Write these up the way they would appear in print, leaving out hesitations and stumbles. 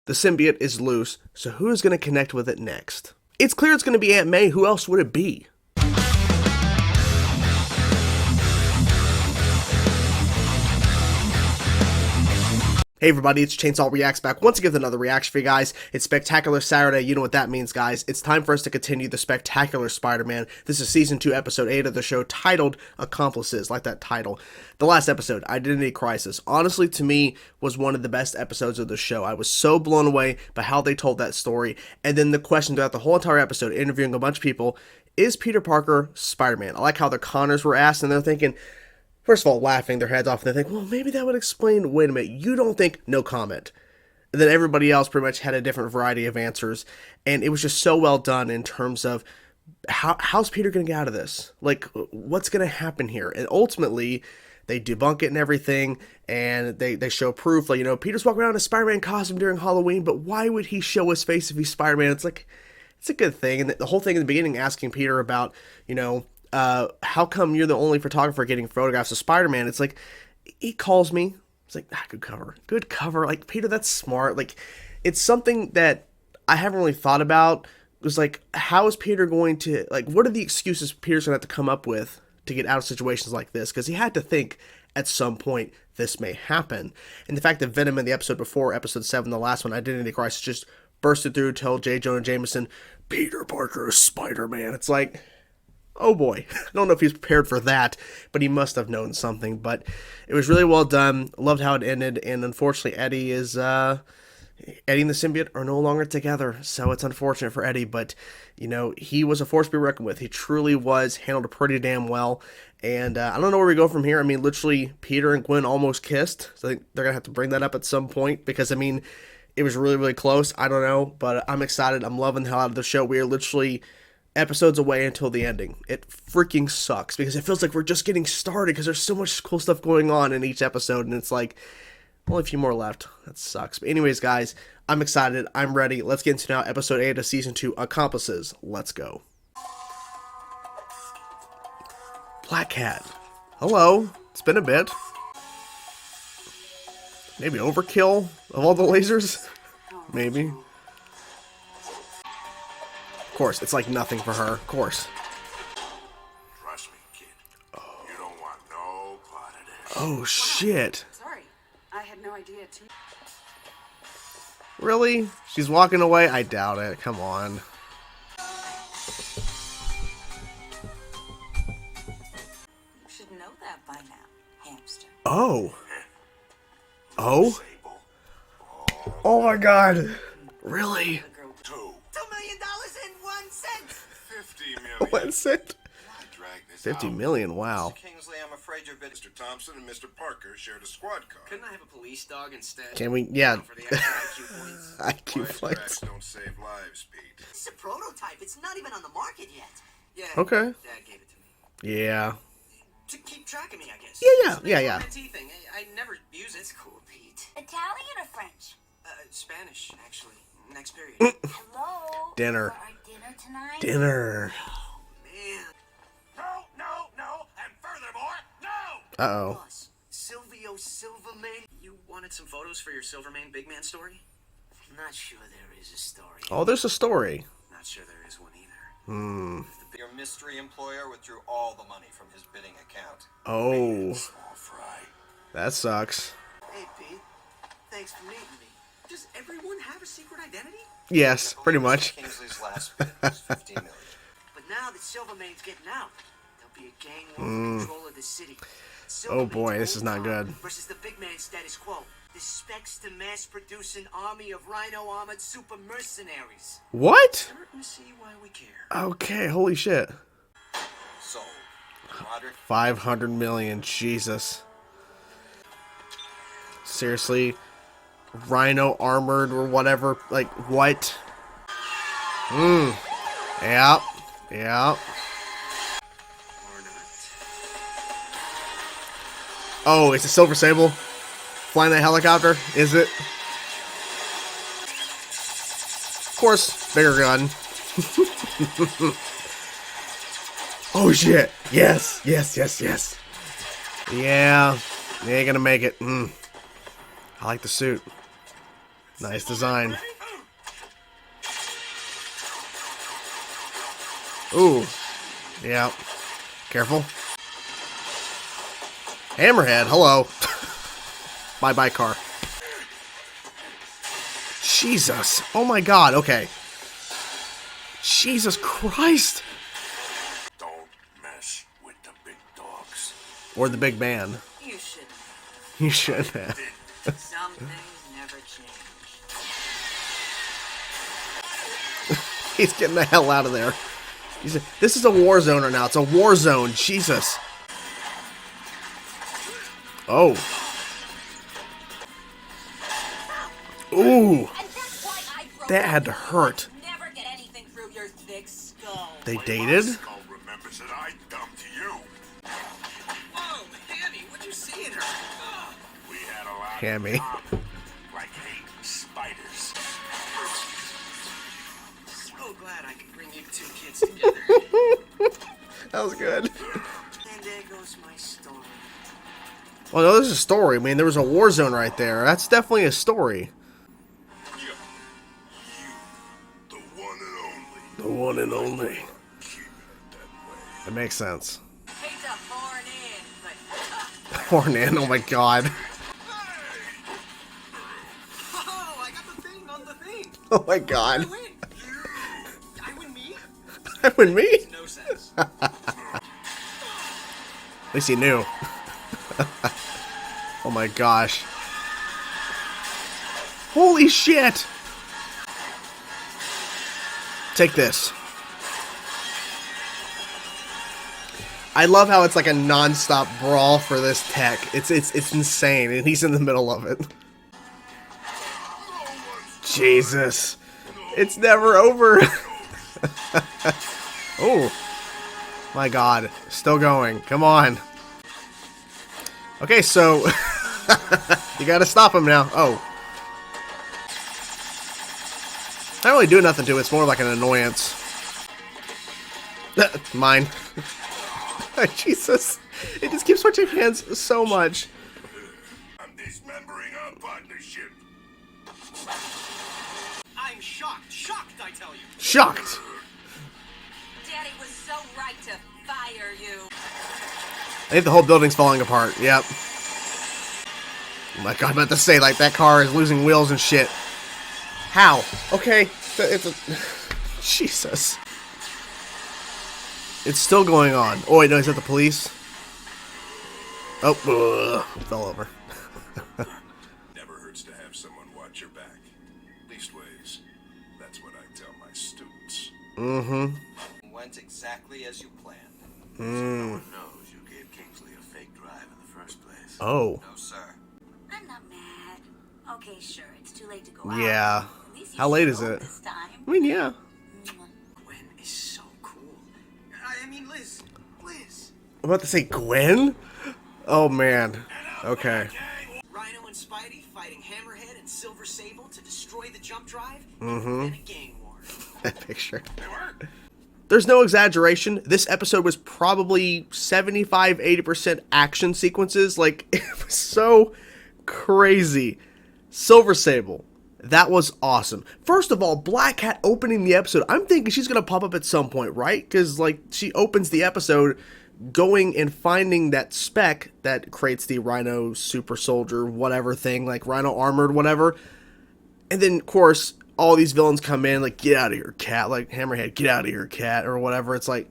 The symbiote is loose, so who's going to connect with it next? It's clear it's going to be Aunt May. Who else would it be? Hey everybody, it's Chainsaw Reacts back once again with another reaction for you guys. It's Spectacular Saturday, you know what that means, guys. It's time for us to continue the Spectacular Spider-Man. This is Season 2, Episode 8 of the show, titled Accomplices, like that title. The last episode, Identity Crisis, honestly to me was one of the best episodes of the show. I was so blown away by how they told that story, and then the question throughout the whole entire episode, interviewing a bunch of people, is Peter Parker Spider-Man? I like how the Connors were asked, and they're thinking, first of all, laughing their heads off, and they think, well, maybe that would explain, wait a minute, you don't think, no comment. And then everybody else pretty much had a different variety of answers, and it was just so well done in terms of, how's Peter going to get out of this? Like, what's going to happen here? And ultimately, they debunk it and everything, and they show proof, like, you know, Peter's walking around in a Spider-Man costume during Halloween, but why would he show his face if he's Spider-Man? It's like, it's a good thing. And the whole thing in the beginning, asking Peter about, you know, how come you're the only photographer getting photographs of Spider-Man? It's like, he calls me. It's like, good cover. Good cover. Like, Peter, that's smart. Like, it's something that I haven't really thought about. It was like, how is Peter going to, like, what are the excuses Peter's going to have to come up with to get out of situations like this? Because he had to think at some point this may happen. And the fact that Venom in the episode before, episode 7, the last one, Identity Crisis, just bursted through, told J. Jonah Jameson, Peter Parker is Spider-Man. It's like, oh boy, I don't know if he's prepared for that, but he must have known something. But it was really well done. Loved how it ended, and unfortunately Eddie and the symbiote are no longer together, so it's unfortunate for Eddie, but, you know, he was a force to be reckoned with. He truly was, handled it pretty damn well, and I don't know where we go from here. I mean, literally, Peter and Gwen almost kissed, so I think they're going to have to bring that up at some point, because, I mean, it was really, really close. I don't know, but I'm excited. I'm loving the hell out of the show. We are literally episodes away until the ending. It freaking sucks because it feels like we're just getting started because there's so much cool stuff going on in each episode, and it's like only a few more left. That sucks. But anyways, guys, I'm excited. I'm ready. Let's get into now episode 8 of season 2, Accomplices. Let's go. Black Cat. Hello. It's been a bit. Maybe overkill of all the lasers? Maybe. Of course, it's like nothing for her. Of course. Trust me, kid. You don't want no part of this. Oh, shit. Sorry. I had no idea, too. Really? She's walking away? I doubt it. Come on. You should know that by now, hamster. Oh. Oh? Oh my god. Really? $2 million and 1 cent. $50 million. 1 cent? I dragged this 50 out. million, wow. Mr. Kingsley, I'm afraid you're Mr. Thompson and Mr. Parker shared a squad car. Couldn't I have a police dog instead? Can we? Yeah. For the extra IQ points. IQ Wisecracks points. don't save lives, Pete. It's a prototype. It's not even on the market yet. Yeah. Okay. Dad gave it to me. Yeah. To keep track of me, I guess. Yeah. It's a guarantee thing. I never use it. It's cool, Pete. Italian or French? Spanish, actually. Next period. Hello? Dinner. For our dinner tonight? Dinner. Oh, man. No, and furthermore, no! Uh-oh. Boss, Silvio Silverman. You wanted some photos for your Silverman big man story? Not sure there is a story. Oh, there's a story. Not sure there is one either. Your mystery employer withdrew all the money from his bidding account. Oh. Small fry. That sucks. Hey, Pete. Thanks for meeting me. Does everyone have a secret identity? Yes, pretty much. Mr. Kingsley's last bid was $15 million. But now that Silverman's getting out, there'll be a gang war for control of the city. Oh boy, this is not good. Versus the big man status quo. The specs to mass-produce an army of rhino-armored super mercenaries. What? Starting to see why we care. Okay, holy shit. Sold. Roderick, 500 million, Jesus. Seriously? Rhino armored or whatever, like, what? Yep. Or not. Oh, it's a Silver Sable? Flying that helicopter? Is it? Of course, bigger gun. Oh shit. Yes. Yeah. They ain't gonna make it. I like the suit. Nice design. Ooh. Yeah. Careful. Hammerhead, hello. Bye-bye car. Jesus. Oh my god, okay. Jesus Christ. Don't mess with the big dogs. Or the big man. You shouldn't. You should have. Some things never change. He's getting the hell out of there. This is a war zone right now. It's a war zone. Jesus. Oh. Ooh. That had to hurt. Never get anything through your thick skull. They dated? Skull remembers that I dumped you. Whoa, Hammy, what'd you see in her? Oh. We had a lot Hammy. of problems, like hating spiders. So glad I could bring you two kids together. That was good. And there goes my story. Well, no, there's a story. I mean, there was a war zone right there. That's definitely a story. You, the one and only. The one and only. Keep it that way. That makes sense. Hate to horn in, but Horn in, oh my god. Oh, I got the thing on the thing. Oh my god. I win. I win me? That went me? No sense. At least he knew. Oh my gosh. Holy shit! Take this. I love how it's like a non-stop brawl for this tech. It's insane, and he's in the middle of it. Jesus. It's never over. Oh. My god. Still going. Come on. Okay, so you gotta stop him now. Oh. Not really doing nothing to it, it's more like an annoyance. Mine. Jesus. It just keeps switching hands so much. I'm dismembering our partnership. I'm shocked. Shocked, I tell you. Shocked. Daddy was so right to fire you. I think the whole building's falling apart. Yep. Oh my god, I'm about to say, like, that car is losing wheels and shit. How? Okay. It's a... Jesus. It's still going on. Oh, wait, no, is that the police? Oh, fell over. Never hurts to have someone watch your back. Leastways, that's what I tell my students. Mm-hmm. Went exactly as you planned. No one knows you gave Kingsley a fake drive in the first place. Oh. No, sir. I'm not mad. Okay, sure, it's too late to go out. Yeah. At least you How late is showed it? This time. I mean, yeah. Gwen is so cool. I mean, Liz. I'm about to say Gwen? Oh, man. Okay. Rhino and Spidey fighting Hammerhead and Silver Sable to destroy the jump drive. Mm-hmm. And a gang war. That picture. There's no exaggeration. This episode was probably 75-80% action sequences. Like, it was so crazy. Silver Sable. That was awesome. First of all, Black Cat opening the episode. I'm thinking she's going to pop up at some point, right? Because, like, she opens the episode going and finding that spec that creates the Rhino Super Soldier whatever thing, like Rhino Armored whatever. And then, of course, all these villains come in, like, get out of here, cat. Like, Hammerhead, get out of here, cat, or whatever. It's like,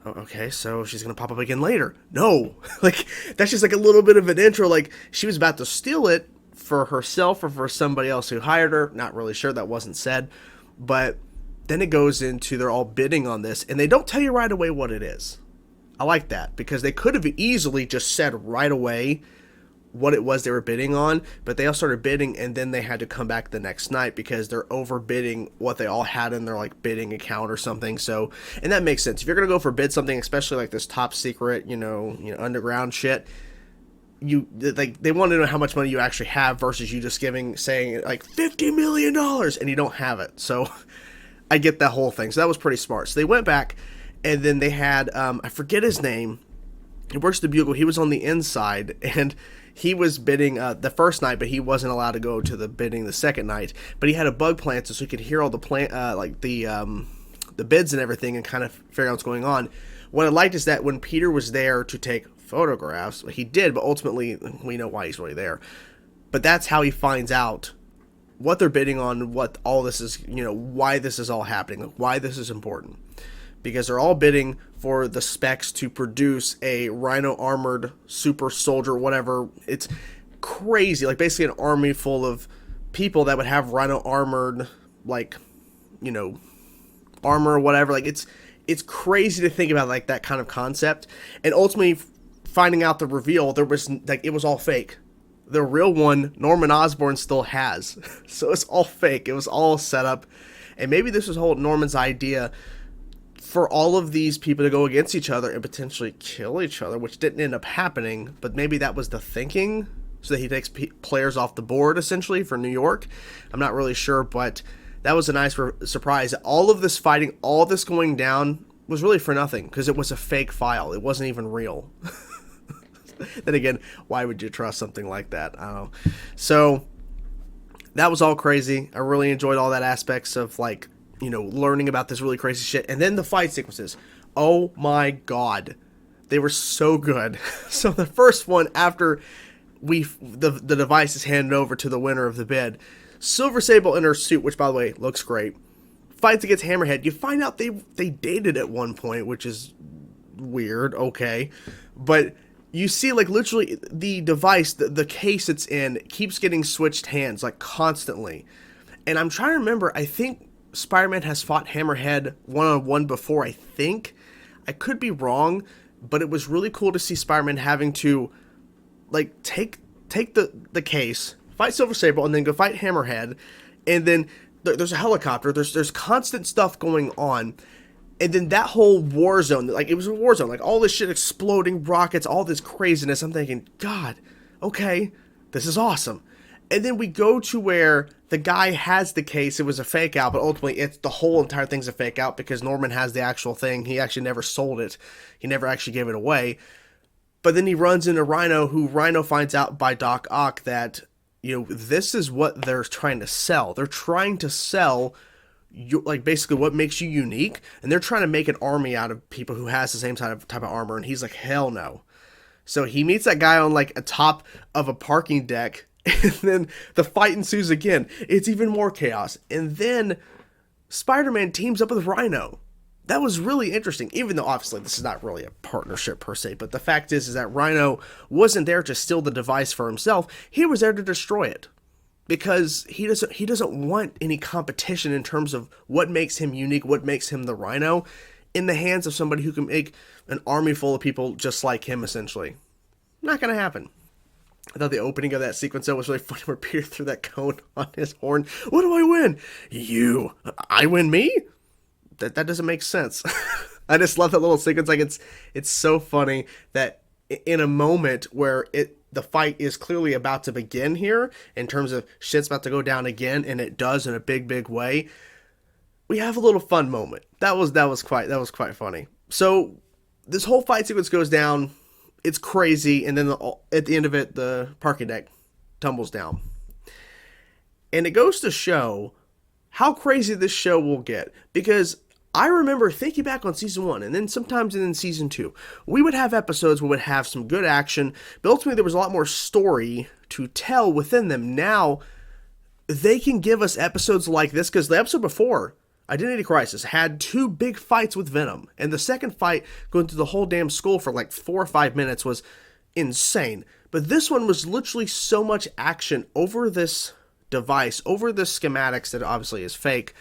oh, okay, so she's going to pop up again later. No. Like, that's just like a little bit of an intro. Like, she was about to steal it for herself or for somebody else who hired her. Not really sure, that wasn't said. But then it goes into they're all bidding on this, and they don't tell you right away what it is. I like that, because they could have easily just said right away what it was they were bidding on, but they all started bidding, and then they had to come back the next night because they're overbidding what they all had in their, like, bidding account or something. So, and that makes sense. If you're going to go for bid something, especially like this top secret, you know, underground shit, they want to know how much money you actually have versus you just saying like $50 million and you don't have it. So I get that whole thing. So that was pretty smart. So they went back, and then they had, I forget his name. He works the Bugle. He was on the inside, and he was bidding the first night, but he wasn't allowed to go to the bidding the second night. But he had a bug planted so he could hear all the the bids and everything and kind of figure out what's going on. What I liked is that when Peter was there to take photographs, he did, but ultimately we know why he's really there. But that's how he finds out what they're bidding on, what all this is, why this is all happening, why this is important. Because they're all bidding for the specs to produce a Rhino armored super soldier, whatever. It's crazy. Like basically an army full of people that would have Rhino armored, armor or whatever. Like it's crazy to think about like that kind of concept. And ultimately finding out the reveal, it was all fake. The real one, Norman Osborn still has. So it's all fake. It was all set up. And maybe this was Norman's idea for all of these people to go against each other and potentially kill each other, which didn't end up happening, but maybe that was the thinking, so that he takes players off the board, essentially, for New York. I'm not really sure, but that was a nice surprise. All of this fighting, all this going down, was really for nothing, because it was a fake file. It wasn't even real. Then again, why would you trust something like that? I don't know. So, that was all crazy. I really enjoyed all that aspects of, learning about this really crazy shit. And then the fight sequences. Oh my god. They were so good. So the first one, after the device is handed over to the winner of the bid, Silver Sable in her suit, which by the way looks great, fights against Hammerhead. You find out they dated at one point, which is weird, okay. But you see, literally the device, the case it's in, keeps getting switched hands, constantly. And I'm trying to remember, I think Spider-Man has fought Hammerhead one-on-one before, I think. I could be wrong, but it was really cool to see Spider-Man having to, take the case, fight Silver Sable, and then go fight Hammerhead. And then there's a helicopter. There's constant stuff going on. And then that whole war zone, it was a war zone. All this shit exploding, rockets, all this craziness. I'm thinking, God, okay, this is awesome. And then we go to where the guy has the case. It was a fake out, but ultimately the whole entire thing's a fake out because Norman has the actual thing. He actually never sold it. He never actually gave it away. But then he runs into Rhino, who Rhino finds out by Doc Ock that, this is what they're trying to sell. They're trying to sell basically what makes you unique, and they're trying to make an army out of people who has the same type of armor, and he's like, hell no. So he meets that guy on a top of a parking deck, and then the fight ensues again. It's even more chaos. And then Spider-Man teams up with Rhino. That was really interesting, even though obviously this is not really a partnership per se, but the fact is that Rhino wasn't there to steal the device for himself. He was there to destroy it. Because he doesn't want any competition in terms of what makes him unique, what makes him the Rhino, in the hands of somebody who can make an army full of people just like him, essentially. Not going to happen. I thought the opening of that sequence was really funny where Peter threw that cone on his horn. What do I win? You. I win me? That doesn't make sense. I just love that little sequence. It's so funny that in a moment where the fight is clearly about to begin here, in terms of shit's about to go down again, and it does in a big, big way, we have a little fun moment. That was quite funny. So this whole fight sequence goes down. It's crazy, and then at the end of it, the parking deck tumbles down. And it goes to show how crazy this show will get, because I remember thinking back on season 1, and then sometimes in season 2, we would have episodes where we would have some good action, but ultimately there was a lot more story to tell within them. Now, they can give us episodes like this, because the episode before, Identity Crisis, had 2 big fights with Venom, and the second fight, going through the whole damn school for 4 or 5 minutes, was insane. But this one was literally so much action over this device, over the schematics that obviously is fake,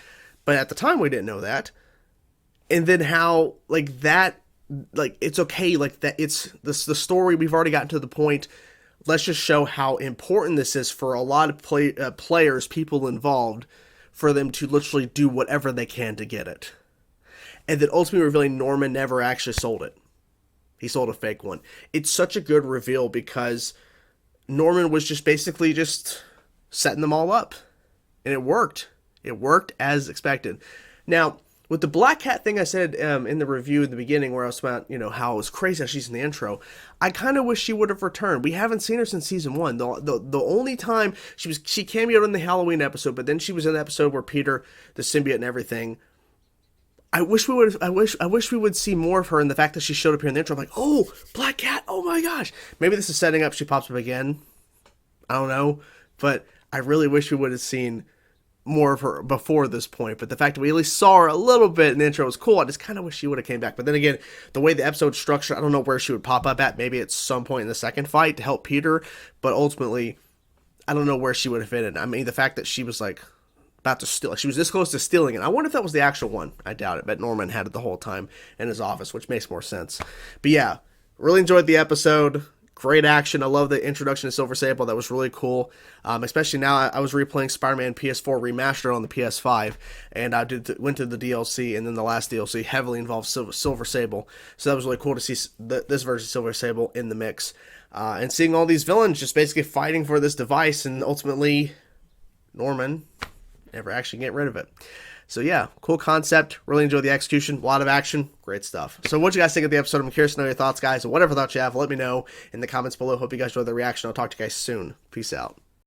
but at the time we didn't know that. And then how, it's okay, that it's the story, we've already gotten to the point, let's just show how important this is for a lot of players, people involved, for them to literally do whatever they can to get it. And then ultimately revealing Norman never actually sold it. He sold a fake one. It's such a good reveal because Norman was just basically just setting them all up. And it worked. It worked as expected. Now, With the Black Cat thing I said in the review in the beginning where I was about, how it was crazy how she's in the intro, I kind of wish she would have returned. We haven't seen her since season 1. The only time she cameoed in the Halloween episode, but then she was in the episode where Peter, the symbiote and everything. I wish we would see more of her, and the fact that she showed up here in the intro, I'm like, oh, Black Cat, oh my gosh. Maybe this is setting up she pops up again. I don't know, but I really wish we would have seen more of her before this point. But the fact that we at least saw her a little bit in the intro was cool. I just kind of wish she would have came back. But then again, the way the episode's structured, I don't know where she would pop up at. Maybe at some point in the second fight to help Peter, but ultimately, I don't know where she would have fit in. I mean, the fact that she was like about to steal, she was this close to stealing it. I wonder if that was the actual one. I doubt it, but Norman had it the whole time in his office, which makes more sense. But yeah, really enjoyed the episode. Great action. I love the introduction to Silver Sable. That was really cool. Especially now, I was replaying Spider-Man PS4 Remastered on the PS5, and I went to the DLC, and then the last DLC heavily involved Silver Sable. So that was really cool to see this version of Silver Sable in the mix. And seeing all these villains just basically fighting for this device, and ultimately Norman never actually get rid of it. So yeah, cool concept. Really enjoyed the execution. A lot of action. Great stuff. So what you guys think of the episode? I'm curious to know your thoughts, guys. And whatever thoughts you have, let me know in the comments below. Hope you guys enjoyed the reaction. I'll talk to you guys soon. Peace out.